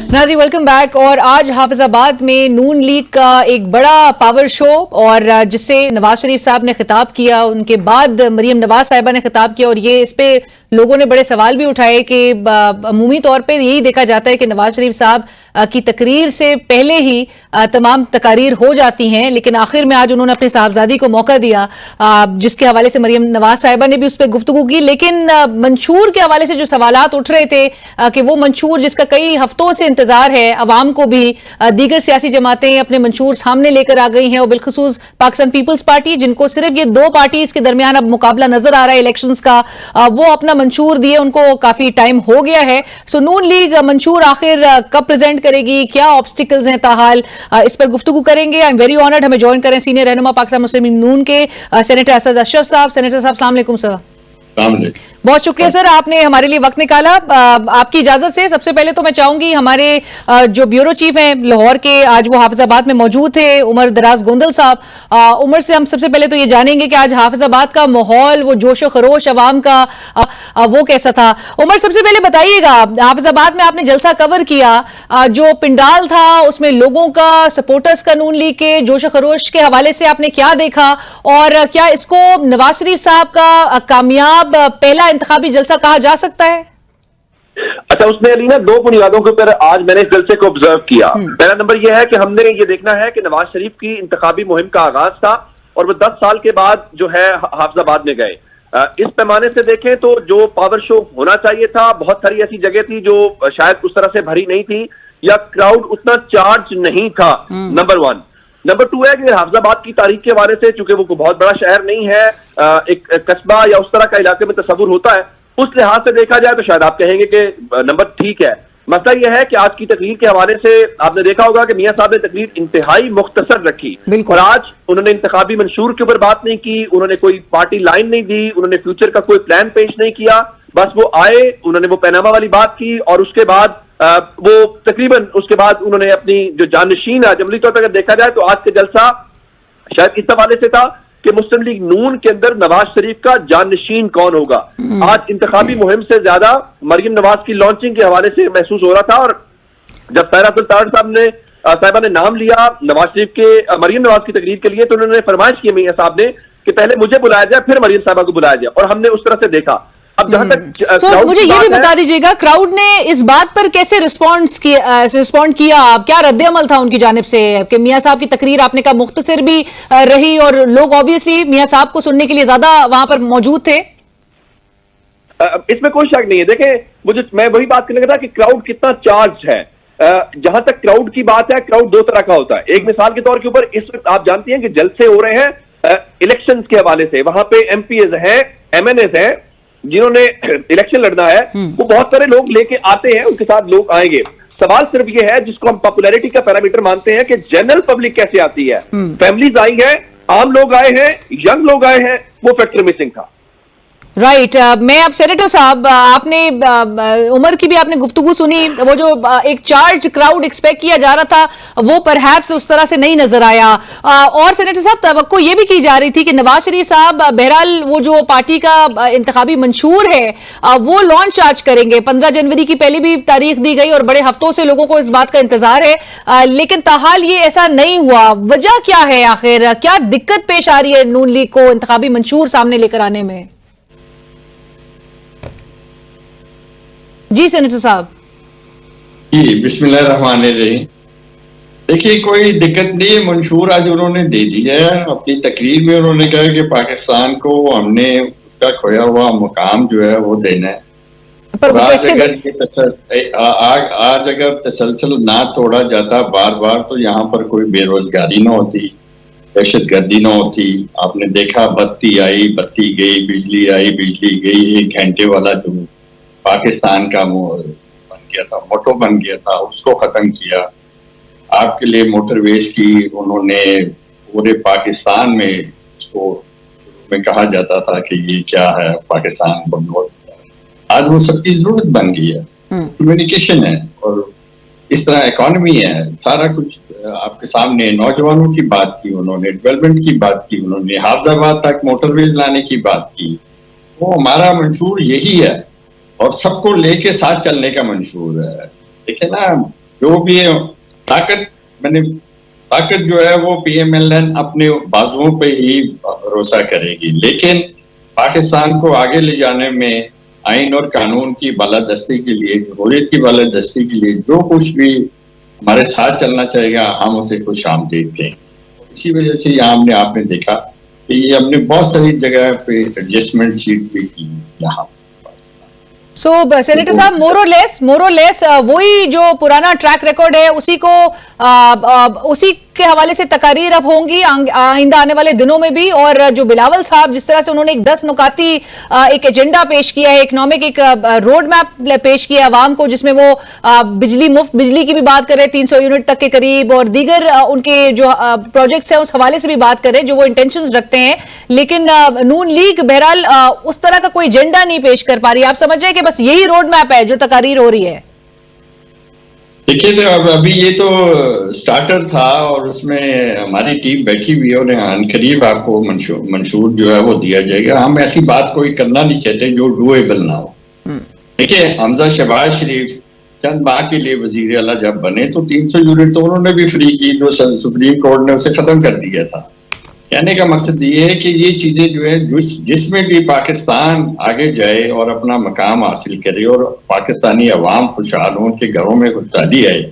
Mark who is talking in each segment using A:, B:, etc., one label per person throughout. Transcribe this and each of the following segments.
A: Nazi welcome back. और आज हाफिजाबाद में नून लीग का एक बड़ा पावर शो और जिससे नवाज शरीफ साहब ने खिताब किया, उनके बाद मरियम नवाज साहिबा ने खिताब किया। और ये इस पे लोगों ने बड़े सवाल भी उठाए कि अमूमी तौर पे यही देखा जाता है कि नवाज शरीफ साहब की तकरीर से पहले ही तमाम तकारीर हो जाती हैं, लेकिन आखिर में आज उन्होंने अपने साहबजादी को मौका दिया, जिसके हवाले से मरियम नवाज साहिबा ने भी उस पर गुफ्तगू की। लेकिन मंशूर के हवाले से जो सवालात उठ रहे थे कि वो मंशूर जिसका कई हफ्तों से इंतजार है, अवाम को भी दीगर सियासी जमातें अपने मंशूर सामने लेकर आ गई हैं, और बिलखुसूस पाकिस्तान पीपल्स पार्टी जिनको सिर्फ ये दो पार्टीज के दरमियान अब मुकाबला नजर आ रहा है इलेक्शंस का, वो अपना मंशूर दिए उनको काफी टाइम हो गया है। सो नून लीग मंशूर आखिर कब प्रेजेंट करेगी, क्या ऑब्स्टिकल्स हैं ताहाल, इस पर गुफ्तगू करेंगे। आई एम वेरी ऑनर्ड हमें ज्वाइन करें सीनियर रहनुमा पाकिस्तान मुस्लिम लीग नून के सेनेटर असद अशरफ साहब। सेनेटर साहब अस्सलाम वालेकुम सर। बहुत शुक्रिया सर, आपने हमारे लिए वक्त निकाला। आपकी इजाजत से सबसे पहले तो मैं चाहूंगी हमारे जो ब्यूरो चीफ हैं लाहौर के, आज वो हाफिजाबाद में मौजूद थे, उमर दराज गोंदल साहब। उमर से हम सबसे पहले तो ये जानेंगे कि आज हाफिजाबाद का माहौल, वो जोश खरोश अवाम का, वो कैसा था। उमर सबसे पहले बताइएगा, हाफिजाबाद में आपने जलसा कवर किया, जो पिंडाल था उसमें लोगों का, सपोर्टर्स का नून लीग के जोश खरोश के हवाले से आपने क्या देखा, और क्या इसको नवाज शरीफ साहब का कामयाब पहला इंतखाबी जलसा कहा जा सकता है?
B: अच्छा, उसमें अली ना दो बुनियादों के ऊपर आज मैंने इस जलसे को ऑब्जर्व किया। पहला नंबर यह है कि हमने ये देखना है कि नवाज शरीफ की इंतखाबी मुहिम का आगाज था और वो 10 साल के बाद जो है हाफिजाबाद में गए। इस पैमाने से देखें तो जो पावर शो होना चाहिए था, बहुत सारी ऐसी जगह थी जो शायद उस तरह से भरी नहीं थी या क्राउड उतना चार्ज नहीं था, नंबर 1। नंबर 2 है कि हाफिजाबाद की तारीख के हवाले से, चूंकि वो कोई बहुत बड़ा शहर नहीं है, एक कस्बा या उस तरह का इलाके में तस्वुर होता है, उस लिहाज से देखा जाए तो शायद आप कहेंगे कि नंबर ठीक है। मसला यह है कि आज की तकरीर के हवाले से आपने देखा होगा कि मियां साहब ने तकरीर इंतहाई मुख्तसर रखी और आज उन्होंने इंतखाबी मंशूर के ऊपर बात नहीं की, उन्होंने कोई पार्टी लाइन नहीं दी, उन्होंने फ्यूचर का कोई प्लान पेश नहीं किया। बस वो आए, उन्होंने वो पैनामा वाली बात की और उसके बाद वो तकरीबन उसके बाद उन्होंने अपनी जो जानशीन है, जमली तौर पर अगर देखा जाए तो आज का जलसा शायद इस हवाले से था कि मुस्लिम लीग नून के अंदर नवाज शरीफ का जानशीन कौन होगा। आज इंतखाबी मुहिम से ज्यादा मरियम नवाज की लॉन्चिंग के हवाले से महसूस हो रहा था। और जब सायरा सुल्तान साहिबा ने नाम लिया नवाज शरीफ के मरियम नवाज की तकरीर के लिए, तो उन्होंने फरमाइश की मियां साहब ने कि पहले मुझे बुलाया जाए फिर मरियम साहिबा को बुलाया जाए, और हमने उस तरह से देखा। अब जहां तक
A: मुझे ये भी बता दीजिएगा, क्राउड ने इस बात पर कैसे रिस्पॉन्ड किया, क्या रद्द अमल था उनकी जानिब से कि मियां साहब की तकरीर आपने कहा मुख्तसर भी रही और लोग ऑब्वियसली मियां साहब को सुनने के लिए ज्यादा वहां पर मौजूद थे?
B: इसमें कोई शक नहीं है। देखें, मैं वही बात करने का था कि क्राउड कितना चार्ज है। जहां तक क्राउड की बात है, क्राउड दो तरह का होता है। एक मिसाल के तौर के ऊपर इस वक्त आप जानती हैं कि जलसे हो रहे हैं इलेक्शंस के हवाले से, वहां पे एमपीएस हैं, एमएनएस हैं जिन्होंने इलेक्शन लड़ना है, वो बहुत सारे लोग लेके आते हैं, उनके साथ लोग आएंगे। सवाल सिर्फ ये है, जिसको हम पॉपुलैरिटी का पैरामीटर मानते हैं, कि जनरल पब्लिक कैसे आती है। फैमिलीज आई है, आम लोग आए हैं, यंग लोग आए हैं, वो फैक्टर मिसिंग था।
A: राइट। मैं अब सेनेटर साहब, आपने उमर की भी आपने गुफ्तगू सुनी, वो जो एक चार्ज क्राउड एक्सपेक्ट किया जा रहा था वो परहैप्स उस तरह से नहीं नजर आया। और सेनेटर साहब, तवक्को ये भी की जा रही थी कि नवाज शरीफ साहब बहरहाल वो जो पार्टी का इंतखाबी मंशूर है वो लॉन्च आज करेंगे। 15 जनवरी की पहले भी तारीख दी गई और बड़े हफ्तों से लोगों को इस बात का इंतजार है, लेकिन ताहाल ये ऐसा नहीं हुआ। वजह क्या है, आखिर क्या दिक्कत पेश आ रही है नून लीग को इंतखाबी मंशूर सामने लेकर आने में? जी सेनेटर साहब।
C: जी बिस्मिल्लाहिर्रहमानिर्रहीम। देखिए, कोई दिक्कत नहीं है, मंशूर आज उन्होंने दे दिया है। अपनी तकरीर में उन्होंने कहा कि पाकिस्तान को हमने उसका खोया हुआ मुकाम जो है वो देना है। पर आज अगर तसलसल ना तोड़ा जाता बार बार, तो यहाँ पर कोई बेरोजगारी ना होती, दहशतगर्दी ना होती। आपने देखा, बत्ती आई, बत्ती गई, बिजली आई, बिजली गई। 1 घंटे वाला जो पाकिस्तान का बन गया था, मोटो बन गया था, उसको खत्म किया। आपके लिए मोटरवेज की उन्होंने पूरे पाकिस्तान में, उसको शुरू में कहा जाता था कि ये क्या है, पाकिस्तान बंद। आज वो सबकी जरूरत बन गई है। कम्युनिकेशन है और इस तरह इकोनॉमी है, सारा कुछ आपके सामने। नौजवानों की बात की उन्होंने, डेवलपमेंट की बात की उन्होंने, हाफिजाबाद तक मोटरवेज लाने की बात की। वो हमारा मंशूर यही है और सबको लेके साथ चलने का मंशूर है। देखिए ना, जो भी है ताकत जो है वो PMLN अपने बाजुओं पे ही भरोसा करेगी, लेकिन पाकिस्तान को आगे ले जाने में आइन और कानून की बालादस्ती के लिए, जमहूरियत की बालादस्ती के लिए जो कुछ भी हमारे साथ चलना चाहेगा, हम उसे खुश आमदीद दें। इसी वजह से यहाँ आपने देखा कि ये हमने बहुत सारी जगह पे एडजस्टमेंट सीट भी की यहाँ।
A: सो सेनेटर साहब, मोर और लेस वही जो पुराना ट्रैक रिकॉर्ड है उसी के हवाले से तकारीर अब होंगी आइंदा आने वाले दिनों में भी। और जो बिलावल साहब जिस तरह से उन्होंने एक 10 नुकाती एक एजेंडा पेश किया है, इकोनॉमिक एक रोड मैप पेश किया अवाम को, जिसमें वो मुफ्त बिजली की भी बात कर रहे हैं 300 यूनिट तक के करीब, और दीगर उनके जो प्रोजेक्ट्स हैं उस हवाले से भी बात कर रहे हैं जो वो इंटेंशंस रखते हैं। लेकिन नून लीग बहरहाल उस तरह का कोई एजेंडा नहीं पेश कर पा रही। आप समझ रहे हैं कि बस यही रोड मैप है जो तकारीर हो रही है?
C: देखिए, तो अभी ये तो स्टार्टर था और उसमें हमारी टीम बैठी हुई है और अनकरीब आपको मंशूर जो है वो दिया जाएगा। हम ऐसी बात कोई करना नहीं चाहते जो डूएबल ना हो। देखिए, हमजा शहबाज शरीफ चंद माह के लिए वजीर आला जब बने तो 300 यूनिट तो उन्होंने भी फ्री की, जो सुप्रीम कोर्ट ने उसे खत्म कर दिया था। कहने का मकसद ये है कि ये चीजें जो है जिसमें भी पाकिस्तान आगे जाए और अपना मकाम हासिल करे और पाकिस्तानी अवाम खुशहाल हो, उनके घरों में खुशहाली आए,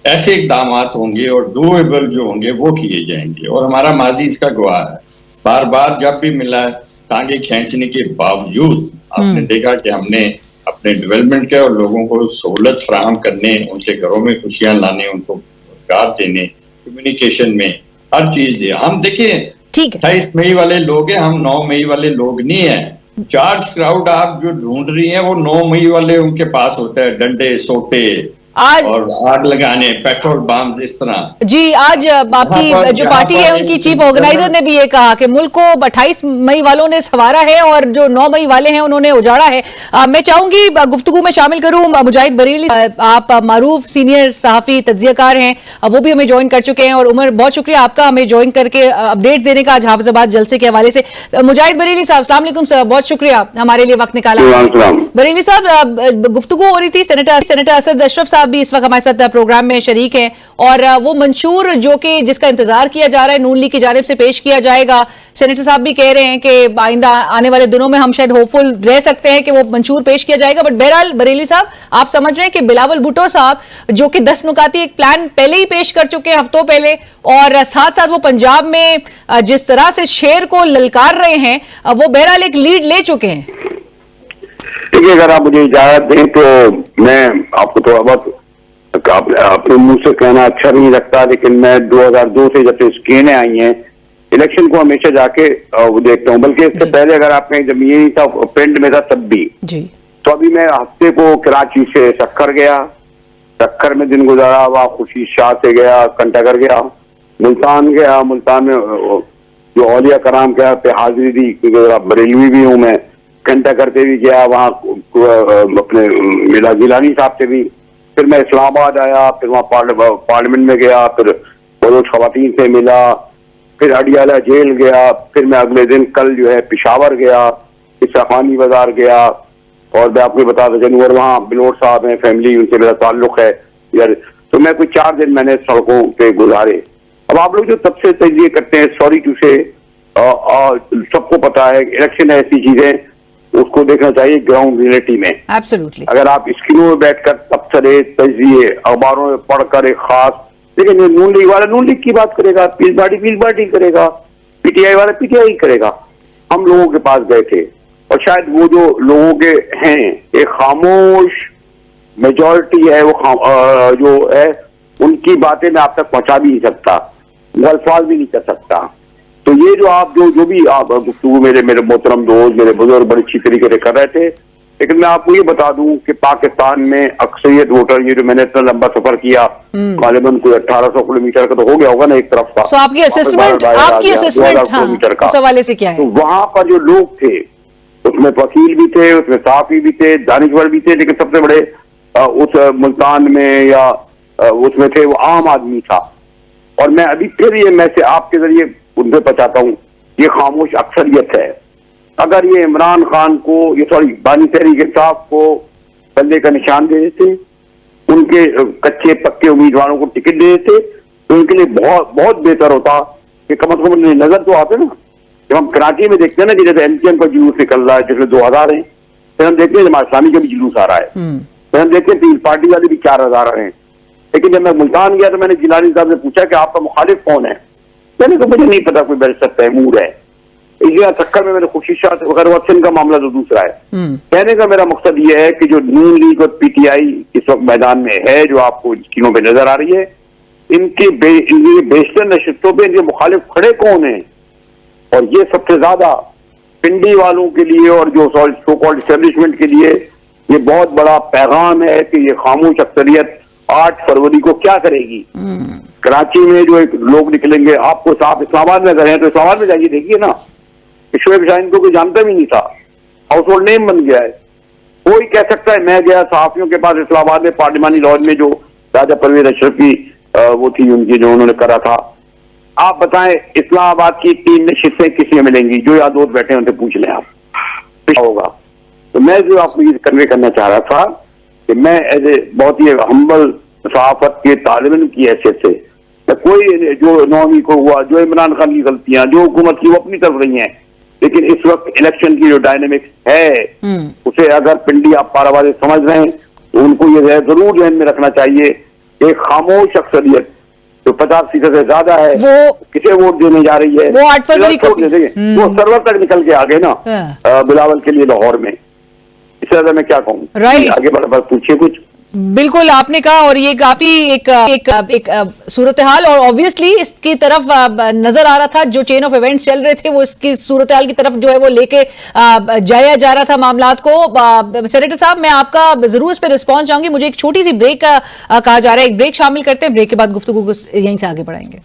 C: ऐसे इकदाम होंगे और डूएबल जो होंगे वो किए जाएंगे। और हमारा माजी इसका गवाह है। बार बार जब भी मिला टांगे खींचने के बावजूद आपने देखा कि हमने अपने डेवलपमेंट के और लोगों को सहूलत फराहम करने, उनके घरों में खुशियां लाने, उनको रोजगार देने, कम्युनिकेशन में हर चीज है। हम देखिए 28 मई वाले लोग हैं, हम 9 मई वाले लोग नहीं है। चार्ज क्राउड आप जो ढूंढ रही हैं वो 9 मई वाले उनके पास होता है, डंडे सोटे आज और आग लगाने, पेट्रोल बम, इस तरह।
A: जी, आज आपकी जो पार्टी है उनकी चीफ ऑर्गेनाइजर ने भी ये कहा कि मुल्क को 28 मई वालों ने संवारा है और जो 9 मई वाले हैं उन्होंने उजाड़ा है। मैं चाहूंगी गुफ्तगू में शामिल करूं मुजाहिद बरेली। आप मारूफ सीनियर सहाफी तज्जियाकार हैं, वो भी हमें ज्वाइन कर चुके हैं। और उमर, बहुत शुक्रिया आपका हमें ज्वाइन करके अपडेट देने का आज हाफिजाबाद जलसे के हवाले से। मुजाहिद बरेली साहब, अस्सलाम वालेकुम सर, बहुत शुक्रिया हमारे लिए वक्त निकाला। बरेली साहब, गुफ्तगू हो रही थी, सेनेटर असद अशरफ साहब भी इस वक्त हमारे साथ प्रोग्राम में शरीक हैं, और वो मंशूर जो कि जिसका इंतजार किया जा रहा है नून लीग की जानिब से पेश किया जाएगा। सेनेटर साहब भी कह रहे हैं कि आइंदा आने वाले दिनों में हम शायद होपफुल रह सकते हैं कि वो मंशूर पेश किया जाएगा। बट बहरहाल बरेली साहब, आप समझ रहे हैं कि बिलावल भुट्टो साहब जो कि 10 नुकाती एक प्लान पहले ही पेश कर चुके हैं हफ्तों पहले, और साथ साथ वो पंजाब में जिस तरह से शेर को ललकार रहे हैं, वो बहरहाल एक लीड ले चुके हैं।
D: देखिए, अगर आप मुझे इजाजत दें तो मैं आपको थोड़ा बहुत अपने मुंह से कहना अच्छा नहीं लगता, लेकिन मैं 2002 से जब से स्कीमें आई हैं इलेक्शन को हमेशा जाके वो देखता हूँ। बल्कि इससे पहले अगर आप कहीं जब ये था प्रिंट में था तब भी जी, तो अभी मैं हफ्ते को कराची से सक्खर गया, सक्खर में दिन गुजारा, वहाँ खुशी शाह से गया, कंटाकर गया, मुल्तान गया, मुल्तान में जो औलिया कराम के पे हाजिरी दी, क्योंकि बरेलवी भी हूँ मैं, कंटाकर से भी गया, वहाँ अपने मिला गिलानी साहब से भी, फिर मैं इस्लामाबाद आया, फिर वहाँ पार्लियामेंट में गया, फिर बलोच खवातीन से मिला, फिर अडियाला जेल गया, फिर मैं अगले दिन कल जो है पिशावर गया, इस्साखानी बाजार गया, और मैं आपको बताता चलूँ और वहाँ बिलोट साहब हैं, फैमिली, उनसे मेरा ताल्लुक है यार। तो मैं कुछ 4 दिन मैंने सड़कों पे गुजारे। अब आप लोग जो तब से तजिए करते हैं, सॉरी टू से, सबको पता है इलेक्शन ऐसी चीजें उसको देखना चाहिए ग्राउंड रियलिटी में।
A: एब्सोल्युटली।
D: अगर आप स्क्रीनों में बैठकर तबसरे तजिए अखबारों में पढ़कर एक खास, लेकिन नून लीग वाला नून लीग की बात करेगा, पीस पार्टी करेगा, पीटीआई वाला पीटीआई करेगा। हम लोगों के पास गए थे और शायद वो जो लोगों के हैं एक खामोश मेजॉरिटी है, वो जो है उनकी बातें मैं आप तक पहुंचा भी नहीं सकता, अल्फाज भी नहीं कर सकता। तो ये जो आप जो भी आप गुफ्तगू मेरे मोहतरम दोस्त, मेरे बुजुर्ग बड़ी अच्छी तरीके से कर रहे थे, लेकिन मैं आपको ये बता दूं कि पाकिस्तान में अक्सरियत वोटर, ये जो मैंने इतना लंबा सफर किया, गालिबन कोई 1800 किलोमीटर का तो हो गया होगा ना एक तरफ का।
A: तो आपकी असेसमेंट किलोमीटर का सवाल से क्या है?
D: तो वहां पर जो लोग थे उसमें वकील भी थे, उसमें साफी भी थे, दानिशवर भी थे, लेकिन सबसे बड़े उस मुल्तान में या उसमें थे वो आम आदमी था। और मैं अभी फिर ये मैं से आपके जरिए उनसे बचाता हूँ, ये खामोश अक्सरियत है। अगर ये इमरान खान को, ये सॉरी बानी तहरीक इंसाफ को बल्ले का निशान दे देते, उनके कच्चे पक्के उम्मीदवारों को टिकट दे देते तो उनके लिए बहुत बहुत बेहतर होता कि कम से कम नजर तो आते ना। जब हम कराची में देखते हैं ना कि जैसे एमकेएम का जुलूस निकल रहा है जिसमें 2000 है, फिर हम देखते हैं जमात इस्लामी का भी जुलूस आ रहा है, फिर हम देखते हैं पीपल्स पार्टी वाले भी 4000 आ रहे हैं। लेकिन जब मैं मुल्तान गया तो मैंने जिलानी साहब से पूछा कि आपका मुखालिफ कौन है, मैंने कहा मुझे नहीं पता, कोई बैरिस्टर तैमूर है। इस चक्कर में मैंने खुशी शाह वगैरह का मामला तो दूसरा है। कहने का मेरा मकसद ये है कि जो नून लीग और पीटीआई इस वक्त मैदान में है, जो आपको स्क्रीनों पे नजर आ रही है, इनकी बेशतर नशिस्तों पे इनके मुखालिफ खड़े कौन है, और ये सबसे ज्यादा पिंडी वालों के लिए और जो सो कॉल्ड एस्टेब्लिशमेंट के लिए ये बहुत बड़ा पैगाम है कि ये खामोश अक्सरियत 8 फरवरी को क्या करेगी। कराची में जो एक लोग निकलेंगे, आपको साफ इस्लामाबाद में अगर है तो इस्लामाबाद में जाइए देखिए ना, शोएब शाहीन को कोई जानता भी नहीं था, हाउस होल्ड नेम बन गया है। कोई कह सकता है, मैं गया सहाफियों के पास इस्लामाबाद में पार्लिमानी लॉज में जो राजा परवेज अशरफ की वो थी उनकी जो उन्होंने करा था, आप बताएं इस्लामाबाद की 3 नशिस्तें किसी में मिलेंगी? जो यार दोस्त बैठे हैं उनसे पूछ लें आप, होगा। तो मैं जो आपको ये कन्वे करना चाह रहा था कि मैं एज ए बहुत ही हम्बल सहाफत के तालिब इल्म की हैसियत से, कोई जो 9वीं को हुआ, जो इमरान खान की गलतियां, जो हुकूमत की वो अपनी तरफ रही हैं, लेकिन इस वक्त इलेक्शन की जो डायनेमिक्स है उसे अगर पिंडी आप पारा वाले समझ रहे हैं तो उनको ये जरूर ध्यान में रखना चाहिए। एक खामोश अक्सरियत जो 50% से ज्यादा है वो किसे वोट देने जा रही है,
A: वो 8 फरवरी को
D: वो सर्वर तक निकल के आ गए ना बिलावल के लिए लाहौर में। इससे ज्यादा मैं क्या कहूँ, आगे बढ़ पूछिए कुछ।
A: बिल्कुल आपने कहा, और ये काफी एक सूरत हाल, और ऑब्वियसली इसकी तरफ नजर आ रहा था, जो चेन ऑफ इवेंट्स चल रहे थे वो इसकी सूरत हाल की तरफ जो है वो लेके जाया जा रहा था मामलात को। सेनेटर साहब, मैं आपका जरूर इस पे रिस्पॉन्स चाहूंगी। मुझे एक छोटी सी ब्रेक कहा जा रहा है, एक ब्रेक शामिल करते हैं, ब्रेक के बाद गुफ्तगू यहीं से आगे बढ़ाएंगे।